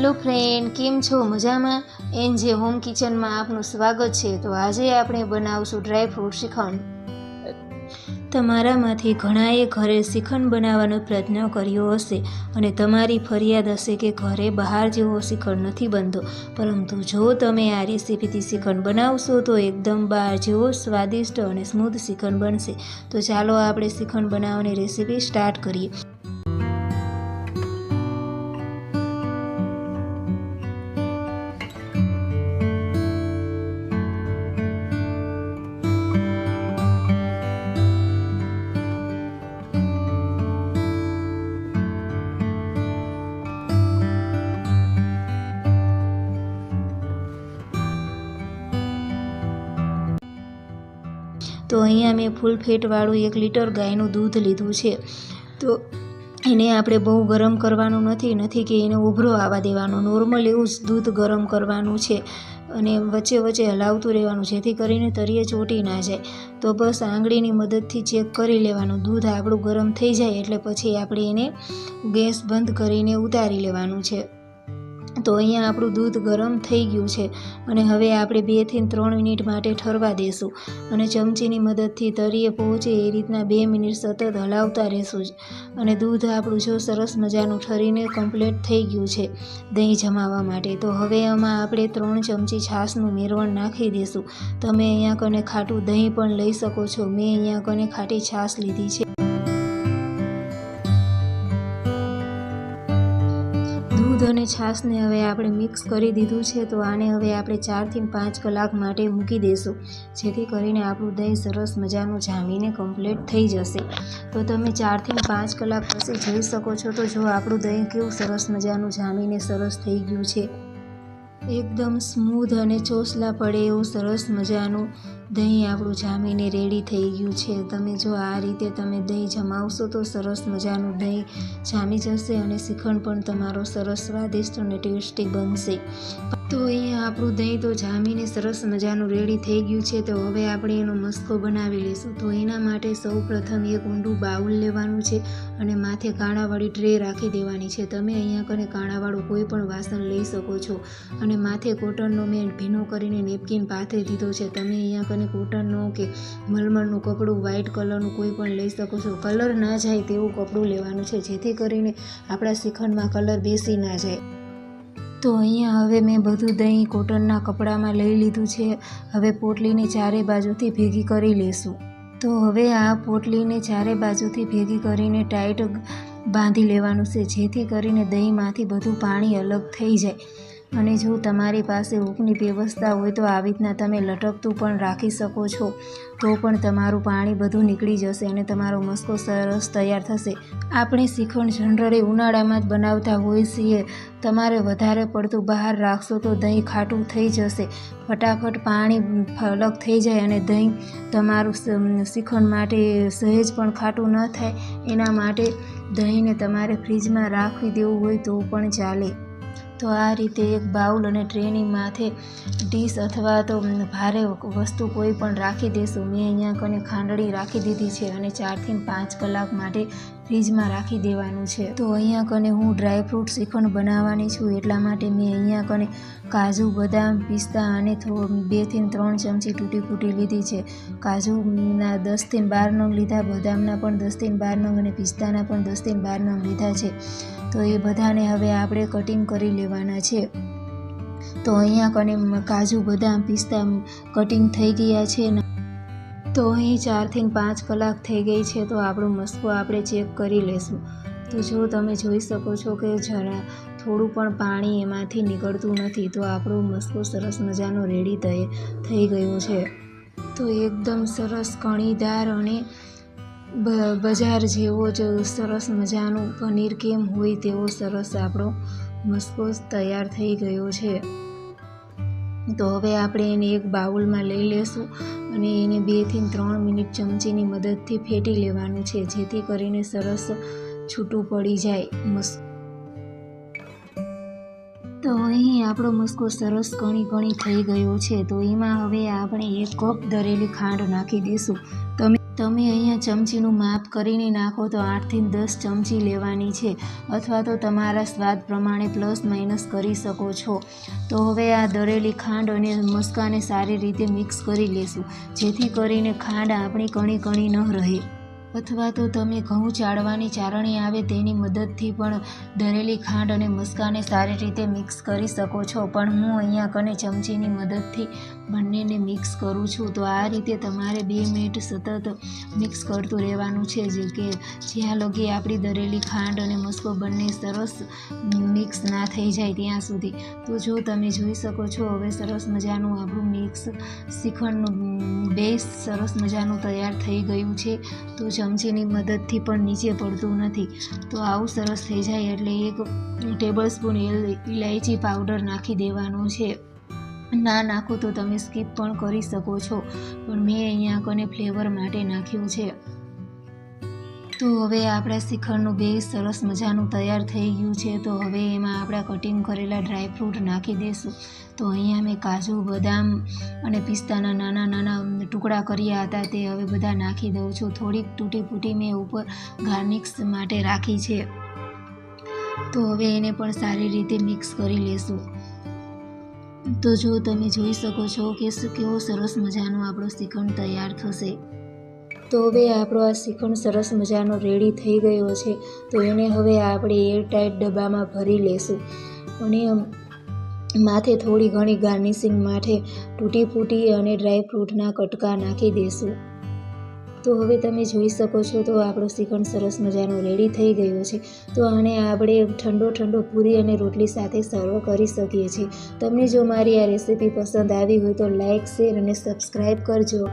Hello friend, કેમ છો? મજામાં? એનજે હોમ કિચનમાં આપનું સ્વાગત છે। તો આજે આપણે બનાવશું ડ્રાયફ્રૂટ શ્રીખંડ। તમારામાંથી ઘણાએ ઘરે શ્રીખંડ બનાવવાનો પ્રયત્ન કર્યો હશે અને તમારી ફરિયાદ હશે કે ઘરે બહાર જેવો શ્રીખંડ નથી બનતો, પરંતુ જો તમે આ રેસીપીથી શ્રીખંડ બનાવશો તો એકદમ બહાર જેવો સ્વાદિષ્ટ અને સ્મૂથ શ્રીખંડ બનશે। તો ચાલો આપણે શ્રીખંડ બનાવવાની રેસીપી સ્ટાર્ટ કરીએ। તો અહીંયા મેં ફૂલ ફેટવાળું 1 લીટર ગાયનું દૂધ લીધું છે। તો એને આપણે બહુ ગરમ કરવાનું નથી કે એને ઉભરો આવવા દેવાનો, નોર્મલ એવું જ દૂધ ગરમ કરવાનું છે અને વચ્ચે વચ્ચે હલાવતું રહેવાનું જેથી કરીને તળિયે ચોંટી ના જાય। તો બસ આંગળીની મદદથી ચેક કરી લેવાનું। દૂધ આપણું ગરમ થઈ જાય એટલે પછી આપણે એને ગેસ બંધ કરીને ઉતારી લેવાનું છે। તો અહીંયા આપણું દૂધ ગરમ થઈ ગયું છે અને હવે આપણે 2 થી 3 મિનિટ માટે ઠરવા દઈશું અને ચમચીની મદદથી તળિયે પહોંચે એ રીતના 2 મિનિટ સતત હલાવતા રહેશું અને દૂધ આપણું જો સરસ મજાનું ઠરીને કમ્પ્લીટ થઈ ગયું છે દહીં જમાવવા માટે। તો હવે આમાં આપણે 3 ચમચી છાશનું મેળવણ નાખી દઈશું। તમે અહીંયા કને ખાટું દહીં પણ લઈ શકો છો, મેં અહીંયા કને ખાટી છાશ લીધી છે। દૂધ અને છાશને હવે આપણે મિક્સ કરી દીધું છે। તો આને હવે આપણે 4 થી 5 કલાક માટે મૂકી દઈશું જેથી કરીને આપણું દહીં સરસ મજાનું જામીને કમ્પ્લીટ થઈ જશે। તો તમે 4 થી 5 કલાક પછી જોઈ શકો છો તો જો આપણું દહીં કેવું સરસ મજાનું જામીને સરસ થઈ ગયું છે, એકદમ સ્મૂધ અને ચોસલા પડે એવું સરસ મજાનું દહીં આપણું જામીને રેડી થઈ ગયું છે। તમે જો આ રીતે તમે દહીં જમાવશો તો સરસ મજાનું દહીં જામી જશે અને શ્રીખંડ પણ તમારો સરસ સ્વાદિષ્ટ અને ટેસ્ટી બનશે। તો અહીંયા આપણું દહીં તો જામીને સરસ મજાનું રેડી થઈ ગયું છે। તો હવે આપણે એનો મસ્કો બનાવી લઈશું। તો એના માટે સૌ પ્રથમ એક ઊંડું બાઉલ લેવાનું છે અને માથે કાણાવાળી ટ્રે રાખી દેવાની છે। તમે અહીંયા કને કાણાવાળું કોઈ પણ વાસણ લઈ શકો છો અને માથે કોટનનો મેં ભીનો કરીને નેપકિન પાથરી દીધો છે। તમે અહીંયા કને કોટનનો કે મલમલનું કપડું વ્હાઇટ કલરનું કોઈ પણ લઈ શકો છો। કલર ના જાય તેવું કપડું લેવાનું છે જેથી કરીને આપણા શ્રીખંડમાં કલર બેસી ના જાય। તો અહીંયા હવે મેં બધું દહીં કોટનના કપડામાં લઈ લીધું છે। હવે પોટલીને ચારે બાજુથી ભેગી કરી લેશું। તો હવે આ પોટલીને ચારે બાજુથી ભેગી કરીને ટાઈટ બાંધી લેવાનું છે જેથી કરીને દહીંમાંથી બધું પાણી અલગ થઈ જાય। અને જો તમારી પાસે હૂકની વ્યવસ્થા હોય તો આવી રીતના તમે લટકતું પણ રાખી શકો છો, તો પણ તમારું પાણી બધું નીકળી જશે અને તમારો મસ્કો સરસ તૈયાર થશે। આપણે શ્રીખંડ જનરલી ઉનાળામાં જ બનાવતા હોઈએ છીએ। તમારે વધારે પડતું બહાર રાખશો તો દહીં ખાટું થઈ જશે, ફટાફટ પાણી અલગ થઈ જાય અને દહીં તમારું શ્રીખંડ માટે સહેજ પણ ખાટું ન થાય। એના માટે દહીંને તમારે ફ્રીજમાં રાખી દેવું હોય તો પણ ચાલે। તો આ રીતે એક બાઉલ અને ટ્રેની માથે ડીશ અથવા તો ભારે વસ્તુ કોઈ પણ રાખી દેશું। મેં અહીંયા કને ખાંડણી રાખી દીધી છે અને 4 થી 5 કલાક માટે ફ્રીજમાં રાખી દેવાનું છે। તો અહીંયા કને હું ડ્રાયફ્રૂટ શ્રીખંડ બનાવવાની છું એટલા માટે મેં અહીંયા કને કાજુ, બદામ, પિસ્તા અને 2 થી 3 ચમચી તૂટી ફૂટી લીધી છે। કાજુના 10 થી 12 નંગ લીધા, બદામના પણ 10 થી 12 નંગ અને પિસ્તાના પણ 10 થી 12 નંગ લીધા છે। તો એ બધાને હવે આપણે કટિંગ કરી લેવાના છે। તો અહીંયા કને કાજુ, બદામ, પિસ્તા કટિંગ થઈ ગયા છે ને। તો અહીં 4 થી 5 કલાક થઈ ગઈ છે। તો આપણું મસ્કો આપણે ચેક કરી લેશું। તો જો તમે જોઈ શકો છો કે જરા થોડું પણ પાણી એમાંથી નીકળતું નથી। તો આપણો મસ્કો સરસ મજાનો રેડી થઈ ગયો છે। તો એકદમ સરસ કણીદાર અને બજાર જેવો જ સરસ મજાનું પનીર કેમ હોય તેવો સરસ આપણો મસ્કો તૈયાર થઈ ગયો છે। તો હવે આપણે એને એક બાઉલમાં લઈ લેશું અને એને 2 થી 3 મિનિટ ચમચીની મદદથી ફેટી લેવાનું છે જેથી કરીને સરસ છૂટું પડી જાય મસ્કો। તો અહીં આપણો મસ્કો સરસ કણી થઈ ગયો છે। તો એમાં હવે આપણે 1 કપ દરેલી ખાંડ નાખી દઈશું। તમે તમે અહીંયા ચમચીનું માપ કરીને નાખો તો 8થી 10 ચમચી લેવાની છે, અથવા તો તમારા સ્વાદ પ્રમાણે પ્લસ માઇનસ કરી શકો છો. તો હવે આ દળેલી ખાંડ અને મસ્કાને સારી રીતે મિક્સ કરી લેશું, જેથી કરીને ખાંડ આપણી કણી કણી ન રહે. અથવા તો તમે ઘઉં ચાળવાની ચાળણી આવે તેની મદદથી પણ દળેલી ખાંડ અને મસ્કાને સારી રીતે મિક્સ કરી શકો છો, પણ હું અહીંયા કને ચમચીની મદદથી બંનેને મિક્સ કરું છું. તો આ રીતે તમારે 2 મિનિટ સતત મિક્સ કરતું રહેવાનું છે, જે કે જ્યાં લગી આપણી દળેલી ખાંડ અને મસ્કો બંને સરસ મિક્સ ના થઈ જાય ત્યાં સુધી. તો જો તમે જોઈ શકો છો હવે સરસ મજાનું આપણું મિક્સ શ્રીખંડનું બેઝ સરસ મજાનું તૈયાર થઈ ગયું છે. તો ચમચીની મદદથી પણ નીચે પડતું નથી. તો આવું સરસ થઈ જાય એટલે 1 ટેબલસ્પૂન ઇલાયચી પાવડર નાખી દેવાનો છે. ના નાખો તો તમે સ્કીપ પણ કરી શકો છો, પણ મેં અહીંયા કને ફ્લેવર માટે નાખ્યું છે. તો હવે આપણા શ્રીખંડનું બેઝ સરસ મજાનું તૈયાર થઈ ગયું છે. તો હવે એમાં આપણા કટિંગ કરેલા ડ્રાયફ્રૂટ નાખી દઈશું. તો અહીંયા મેં કાજુ, બદામ અને પિસ્તાના નાના નાના ટુકડા કર્યા હતા, તે હવે બધા નાખી દઉં છું. થોડીક તૂટી ફૂટી મેં ઉપર ગાર્નિશ માટે રાખી છે. તો હવે એને પણ સારી રીતે મિક્સ કરી લેશું. તો જો તમે જોઈ શકો છો કે કેવો સરસ મજાનો આપણો શ્રીખંડ તૈયાર થશે. તો હવે આપણો આ શ્રીખંડ સરસ મજાનો રેડી થઈ ગયો છે. તો એને હવે આપણે એરટાઈટ ડબ્બામાં ભરી લેશું અને માથે થોડી ઘણી ગાર્નિશિંગ માટે તૂટી ફૂટી અને ડ્રાયફ્રૂટના કટકા નાખી દઈશું. તો હવે તમે જોઈ શકો છો તો આપણો શ્રીખંડ સરસ મજાનો રેડી થઈ ગયો છે. તો આને આપણે ઠંડો પૂરી અને રોટલી સાથે સર્વ કરી શકીએ છીએ. તમને જો મારી આ રેસીપી પસંદ આવી હોય તો લાઇક, શેર અને સબસ્ક્રાઈબ કરજો.